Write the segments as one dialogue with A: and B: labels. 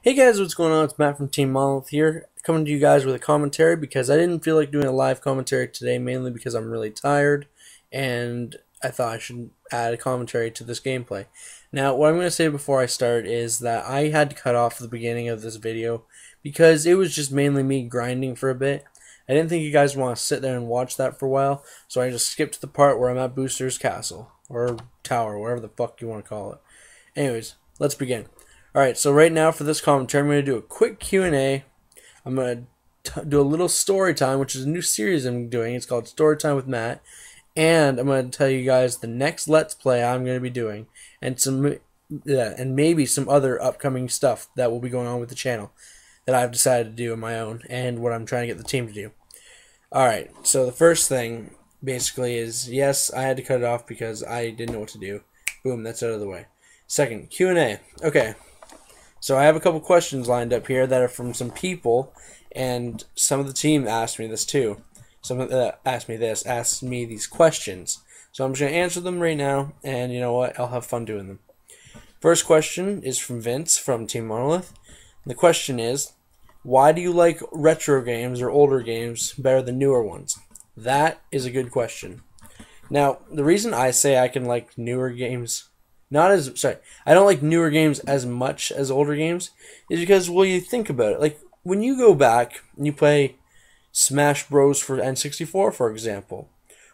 A: Hey guys, what's going on? It's Matt from Team Monolith here, coming to you guys with a commentary because I didn't feel like doing a live commentary today, mainly because I'm really tired, and I thought I should add a commentary to this gameplay. Now, what I'm going to say before I start is that I had to cut off the beginning of this video because it was just mainly me grinding for a bit. I didn't think you guys want to sit there and watch that for a while, so I just skipped to the part where I'm at Booster's Castle, or Tower, whatever the fuck you want to call it. Anyways, let's begin. Alright, so right now for this commentary, I'm going to do a quick Q&A. I'm going to do a little story time, which is a new series I'm doing. It's called Story Time with Matt. And I'm going to tell you guys the next Let's Play I'm going to be doing. And maybe some other upcoming stuff that will be going on with the channel that I've decided to do on my own and what I'm trying to get the team to do. Alright, so the first thing basically is, yes, I had to cut it off because I didn't know what to do. Boom, that's out of the way. Second, Q&A. Okay. So I have a couple questions lined up here that are from some people, and some of the team asked me this too. Asked me these questions. So I'm just going to answer them right now, and you know what? I'll have fun doing them. First question is from Vince from Team Monolith. The question is, why do you like retro games or older games better than newer ones? That is a good question. Now, the reason I say I can like newer games I don't like newer games as much as older games is because, well, you think about it. Like, when you go back and you play Smash Bros. For N64, for example,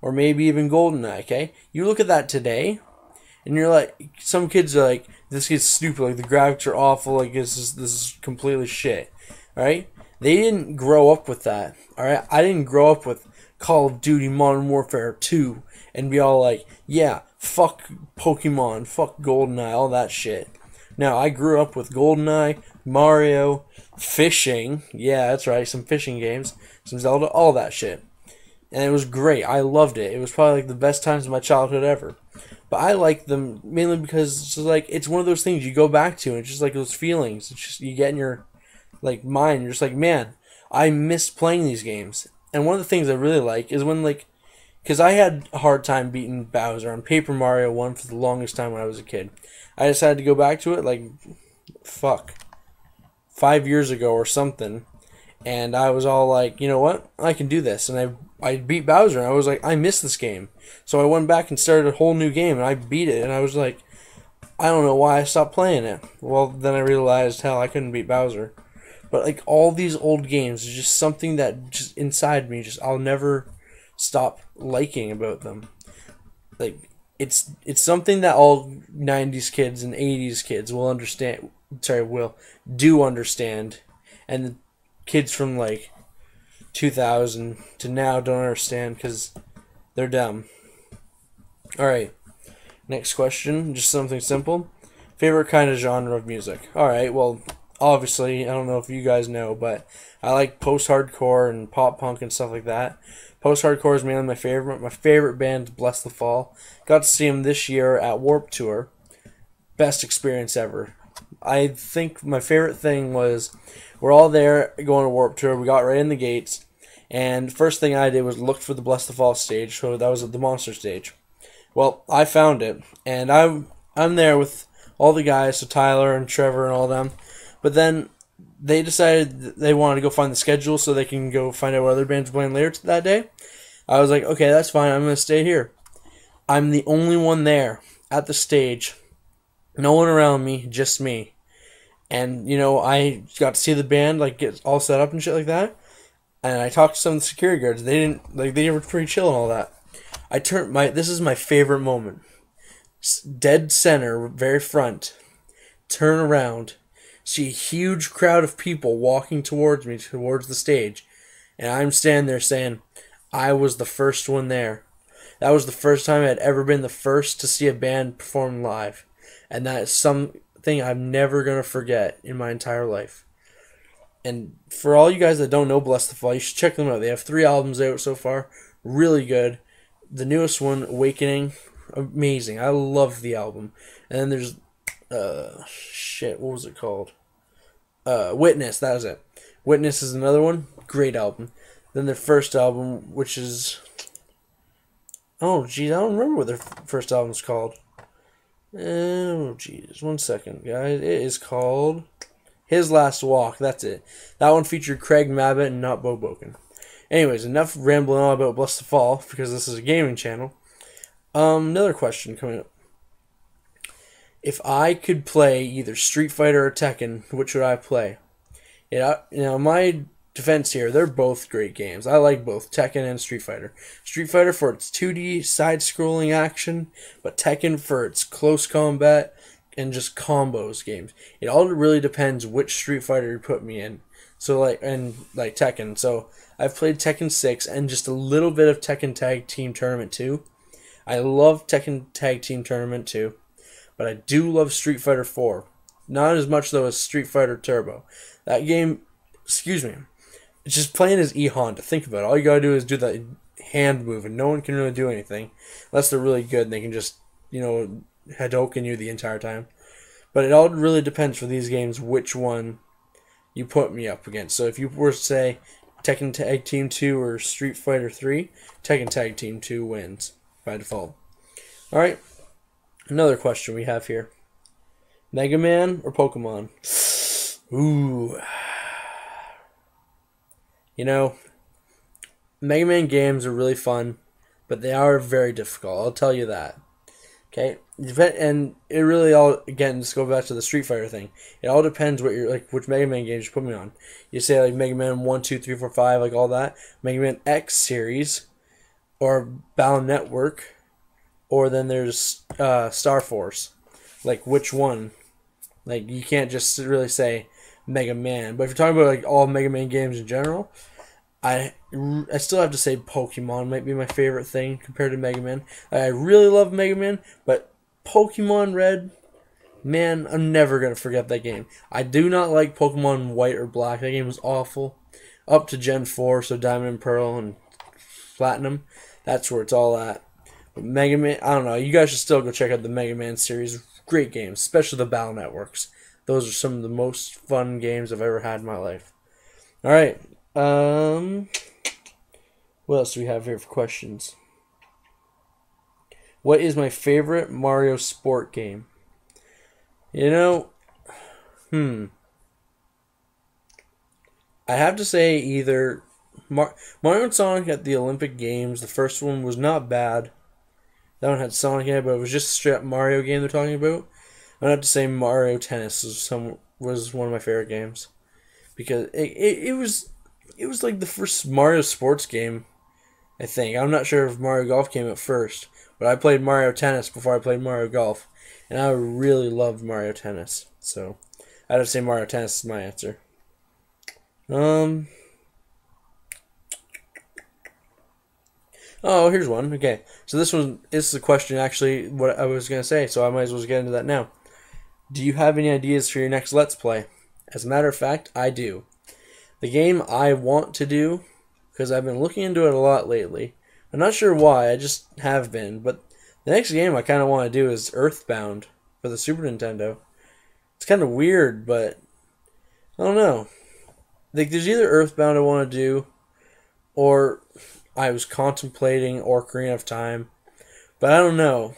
A: or maybe even GoldenEye, okay? You look at that today, and you're like, some kids are like, this is stupid, like, the graphics are awful, like, this is completely shit, alright? They didn't grow up with that, alright? I didn't grow up with Call of Duty Modern Warfare 2 and be all like, yeah, fuck Pokemon, fuck GoldenEye, all that shit. Now, I grew up with GoldenEye, Mario, fishing, yeah, that's right, some fishing games, some Zelda, all that shit. And it was great. I loved it. It was probably like the best times of my childhood ever. But I like them mainly because it's just like, it's one of those things you go back to, and it's just like those feelings. It's just, you get in your like mind, you're just like, man, I miss playing these games. And one of the things I really like is when, like, because I had a hard time beating Bowser on Paper Mario 1 for the longest time when I was a kid. I decided to go back to it, like, fuck, 5 years ago or something. And I was all like, you know what? I can do this. And I beat Bowser, and I was like, I miss this game. So I went back and started a whole new game, and I beat it. And I was like, I don't know why I stopped playing it. Well, then I realized, hell, I couldn't beat Bowser. But, like, all these old games is just something that just inside me, just I'll never stop liking about them. Like, it's something that all 90s kids and 80s kids will understand. Sorry, will do understand, and the kids from like 2000 to now don't understand because they're dumb. All right, next question. Just something simple. Favorite kind of genre of music? All right, well, obviously, I don't know if you guys know, but I like post-hardcore and pop punk and stuff like that. Post-hardcore is mainly my favorite. My favorite band is Bless the Fall. Got to see them this year at Warped Tour. Best experience ever. I think my favorite thing was we're all there going to Warped Tour. We got right in the gates, and first thing I did was look for the Bless the Fall stage. So that was the Monster stage. Well, I found it, and I'm there with all the guys, so Tyler and Trevor and all them. But then they decided they wanted to go find the schedule so they can go find out what other bands were playing later that day. I was like, okay, that's fine. I'm going to stay here. I'm the only one there at the stage. No one around me, just me. And, you know, I got to see the band, like, get all set up and shit like that. And I talked to some of the security guards. They were pretty chill and all that. This is my favorite moment. Dead center, very front. Turn around. See a huge crowd of people walking towards me, towards the stage. And I'm standing there saying, I was the first one there. That was the first time I had ever been the first to see a band perform live. And that is something I'm never going to forget in my entire life. And for all you guys that don't know Bless the Fall, you should check them out. They have 3 albums out so far. Really good. The newest one, Awakening, amazing. I love the album. And then there's, what was it called? Witness, that was it. Witness is another one. Great album. Then their first album, which is... Oh, geez, I don't remember what their first album's called. Oh, geez. 1 second, guys. It is called His Last Walk. That's it. That one featured Craig Mabbitt and not Bo Boken. Anyways, enough rambling on about Blessed to Fall because this is a gaming channel. Another question coming up. If I could play either Street Fighter or Tekken, which would I play? My defense here, they're both great games. I like both Tekken and Street Fighter. Street Fighter for its 2D side-scrolling action, but Tekken for its close combat and just combos games. It all really depends which Street Fighter you put me in. So like Tekken. So I've played Tekken 6 and just a little bit of Tekken Tag Team Tournament 2. I love Tekken Tag Team Tournament 2, but I do love Street Fighter 4. Not as much though as Street Fighter Turbo. That game, excuse me, it's just playing as E-Honda. Think about it. All you gotta do is do that hand move, and no one can really do anything unless they're really good and they can just, Hadoken you the entire time. But it all really depends for these games which one you put me up against. So if you were to say Tekken Tag Team 2 or Street Fighter 3, Tekken Tag Team 2 wins by default. Alright, another question we have here. Mega Man or Pokemon? Ooh. Mega Man games are really fun, but they are very difficult. I'll tell you that. Okay? And it really all, again, just go back to the Street Fighter thing. It all depends which Mega Man games you put me on. You say like Mega Man 1, 2, 3, 4, 5, like all that. Mega Man X series, or Battle Network, or then there's Star Force. Like which one? Like you can't just really say Mega Man. But if you're talking about like all Mega Man games in general, I still have to say Pokemon might be my favorite thing compared to Mega Man. I really love Mega Man, but Pokemon Red, man, I'm never going to forget that game. I do not like Pokemon White or Black. That game was awful. Up to Gen 4, so Diamond and Pearl and Platinum, that's where it's all at. But Mega Man, I don't know. You guys should still go check out the Mega Man series. Great games, especially the Battle Networks. Those are some of the most fun games I've ever had in my life. Alright. What else do we have here for questions? What is my favorite Mario sport game? I have to say either Mario and Sonic at the Olympic Games. The first one was not bad. That one had Sonic in it, but it was just a straight up Mario game they're talking about. I'd have to say Mario Tennis was one of my favorite games because it was like the first Mario sports game, I think. I'm not sure if Mario Golf came out first, but I played Mario Tennis before I played Mario Golf, and I really loved Mario Tennis. So I'd have to say Mario Tennis is my answer. Oh, here's one. Okay, so this is a question actually what I was gonna say, so I might as well get into that now. Do you have any ideas for your next Let's Play? As a matter of fact, I do. The game I want to do, because I've been looking into it a lot lately. I'm not sure why, I just have been, but the next game I kind of want to do is Earthbound for the Super Nintendo. It's kind of weird, but I don't know. Like, there's either Earthbound I want to do, or I was contemplating Ocarina of Time, but I don't know.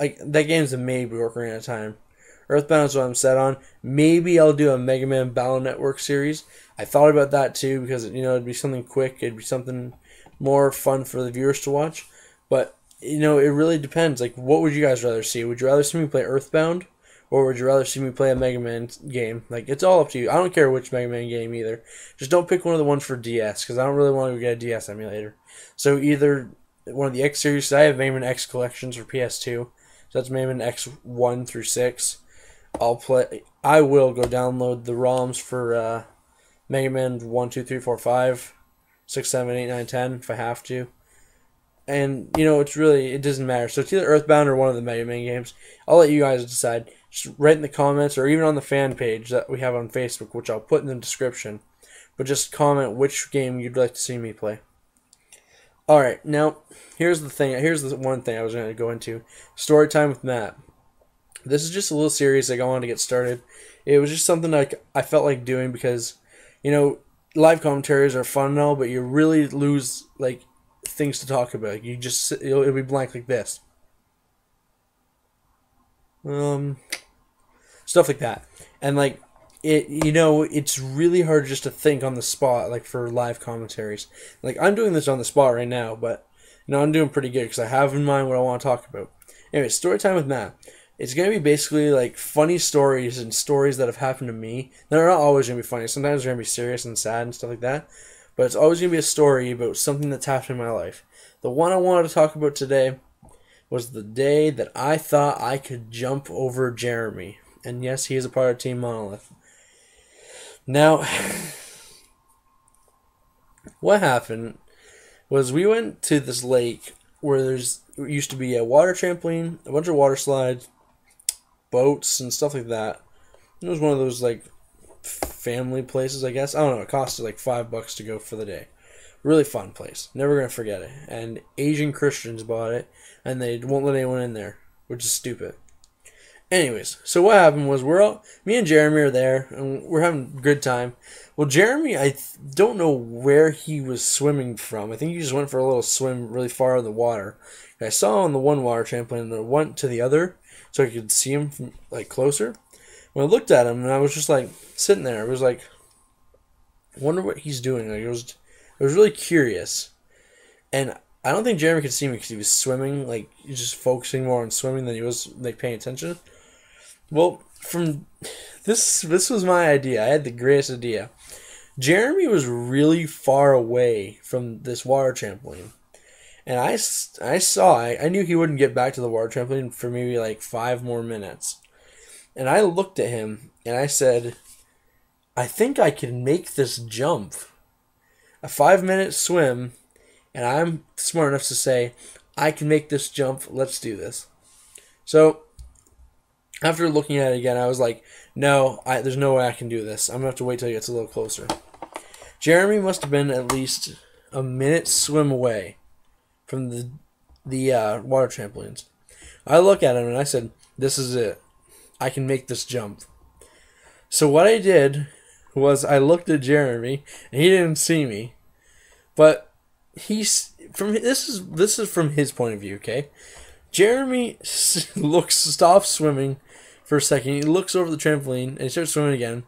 A: Like, that game's a maybe Ocarina of Time. Earthbound is what I'm set on. Maybe I'll do a Mega Man Battle Network series. I thought about that too because it'd be something quick. It'd be something more fun for the viewers to watch. But it really depends. Like, what would you guys rather see? Would you rather see me play Earthbound, or would you rather see me play a Mega Man game? Like, it's all up to you. I don't care which Mega Man game either. Just don't pick one of the ones for DS because I don't really want to get a DS emulator. So either one of the X series. I have Mega Man X collections for PS2. So that's Mega Man X 1 through 6. I will go download the ROMs for Mega Man 1, 2, 3, 4, 5, 6, 7, 8, 9, 10 if I have to. And, it doesn't matter. So it's either Earthbound or one of the Mega Man games. I'll let you guys decide. Just write in the comments or even on the fan page that we have on Facebook, which I'll put in the description. But just comment which game you'd like to see me play. Alright, now, here's the thing. Here's the one thing I was going to go into. Story time with Matt. This is just a little series I wanted to get started. It was just something I felt like doing because, live commentaries are fun and all, but you really lose, things to talk about. You just, it'll be blank like this. Stuff like that. And, it's really hard just to think on the spot, like for live commentaries. Like I'm doing this on the spot right now, but I'm doing pretty good because I have in mind what I want to talk about. Anyway, story time with Matt. It's gonna be basically like funny stories and stories that have happened to me. They're not always gonna be funny. Sometimes they're gonna be serious and sad and stuff like that. But it's always gonna be a story about something that's happened in my life. The one I wanted to talk about today was the day that I thought I could jump over Jeremy. And yes, he is a part of Team Monolith. Now, what happened was we went to this lake where there used to be a water trampoline, a bunch of water slides, boats, and stuff like that. It was one of those like family places, I guess. I don't know. It costed like $5 to go for the day. Really fun place. Never gonna forget it. And Asian Christians bought it, and they won't let anyone in there, which is stupid. Anyways, so what happened was me and Jeremy are there, and we're having a good time. Well, Jeremy, I don't know where he was swimming from. I think he just went for a little swim really far in the water. I saw him on the one water trampoline, and I went to the other so I could see him from like closer. When I looked at him, and I was just like sitting there, I was like, I wonder what he's doing. Like I was really curious, and I don't think Jeremy could see me because he was swimming. Like he was just focusing more on swimming than he was like paying attention. Well, from this was my idea. I had the greatest idea. Jeremy was really far away from this water trampoline. And I knew he wouldn't get back to the water trampoline for maybe like 5 more minutes. And I looked at him and I said, I think I can make this jump. A 5-minute swim, and I'm smart enough to say, I can make this jump. Let's do this. So after looking at it again, I was like, no, there's no way I can do this. I'm going to have to wait till he gets a little closer. Jeremy must have been at least a minute swim away from the water trampolines. I look at him and I said, this is it. I can make this jump. So what I did was I looked at Jeremy, and he didn't see me. But this is from his point of view, okay? Jeremy stops swimming for a second. He looks over the trampoline and he starts swimming again.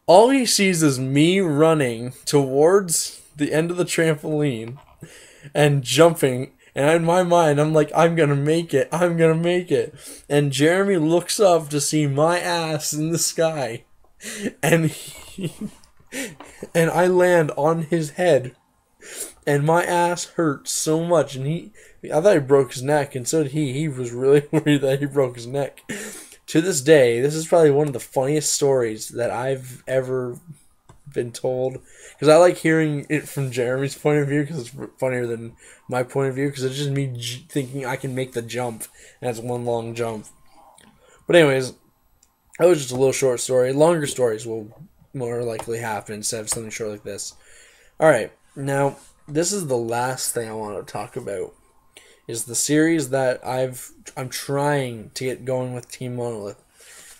A: All he sees is me running towards the end of the trampoline and jumping. And in my mind, I'm like, I'm going to make it. I'm going to make it. And Jeremy looks up to see my ass in the sky. And and I land on his head. And my ass hurt so much. And I thought he broke his neck. And so did he. He was really worried that he broke his neck. To this day, this is probably one of the funniest stories that I've ever been told. Because I like hearing it from Jeremy's point of view because it's funnier than my point of view. Because it's just me thinking I can make the jump. And it's one long jump. But anyways, that was just a little short story. Longer stories will more likely happen instead of something short like this. Alright, now this is the last thing I want to talk about. Is the series that I'm trying to get going with Team Monolith.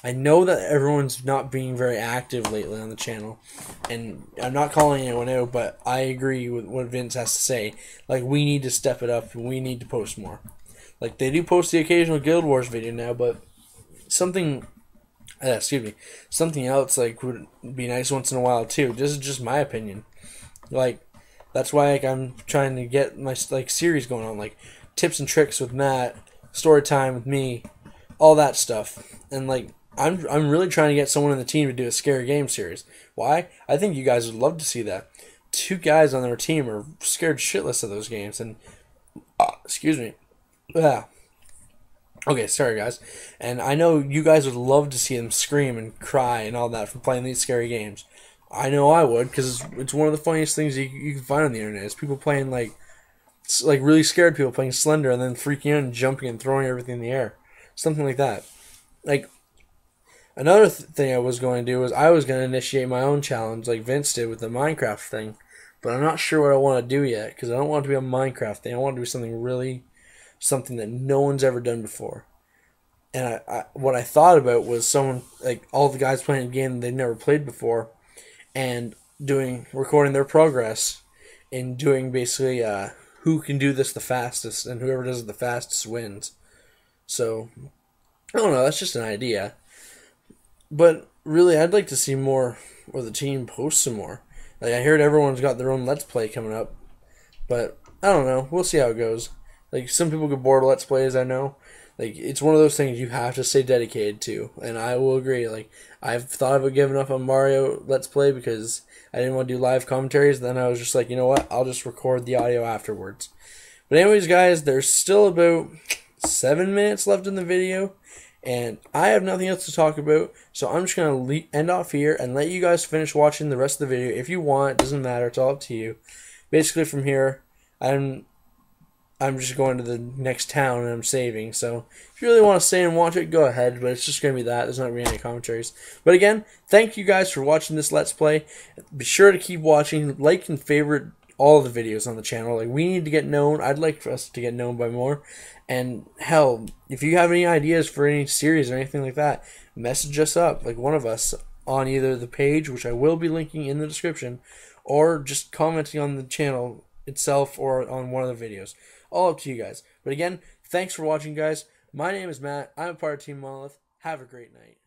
A: I know that everyone's not being very active lately on the channel, and I'm not calling anyone out, but I agree with what Vince has to say. Like, we need to step it up, and we need to post more. Like, they do post the occasional Guild Wars video now, but something else like would be nice once in a while too. This is just my opinion. Like, that's why I'm trying to get my series going on, like tips and tricks with Matt, story time with me, all that stuff. And like I'm really trying to get someone in the team to do a scary game series. Why? I think you guys would love to see that. 2 guys on their team are scared shitless of those games, and excuse me. Yeah. Okay, sorry guys. And I know you guys would love to see them scream and cry and all that from playing these scary games. I know I would, because it's one of the funniest things you can find on the internet. Is people playing like really scared people playing Slender and then freaking out and jumping and throwing everything in the air. Something like that. Like, another thing I was going to do was I was going to initiate my own challenge like Vince did with the Minecraft thing. But I'm not sure what I want to do yet, because I don't want it to be a Minecraft thing. I want it to be something that no one's ever done before. And what I thought about was someone, like all the guys playing a game they've never played before, and recording their progress and doing basically who can do this the fastest, and whoever does it the fastest wins. So, I don't know, that's just an idea. But really, I'd like to see more, or the team post some more. Like, I heard everyone's got their own Let's Play coming up, but I don't know. We'll see how it goes. Like, some people get bored of Let's Plays, I know. Like, it's one of those things you have to stay dedicated to, and I will agree. Like, I've thought about giving up on Mario Let's Play because I didn't want to do live commentaries. Then I was just like, you know what? I'll just record the audio afterwards. But anyways, guys, there's still about 7 minutes left in the video, and I have nothing else to talk about, so I'm just going to end off here and let you guys finish watching the rest of the video. If you want, it doesn't matter. It's all up to you. Basically, from here, I'm just going to the next town and I'm saving. So if you really want to stay and watch it, go ahead. But it's just going to be that. There's not going to be any commentaries. But again, thank you guys for watching this Let's Play. Be sure to keep watching. Like and favorite all the videos on the channel. Like, we need to get known. I'd like for us to get known by more. And hell, if you have any ideas for any series or anything like that, message us up, like one of us, on either the page, which I will be linking in the description, or just commenting on the channel itself or on one of the videos. All up to you guys. But again, thanks for watching, guys. My name is Matt. I'm a part of Team Monolith. Have a great night.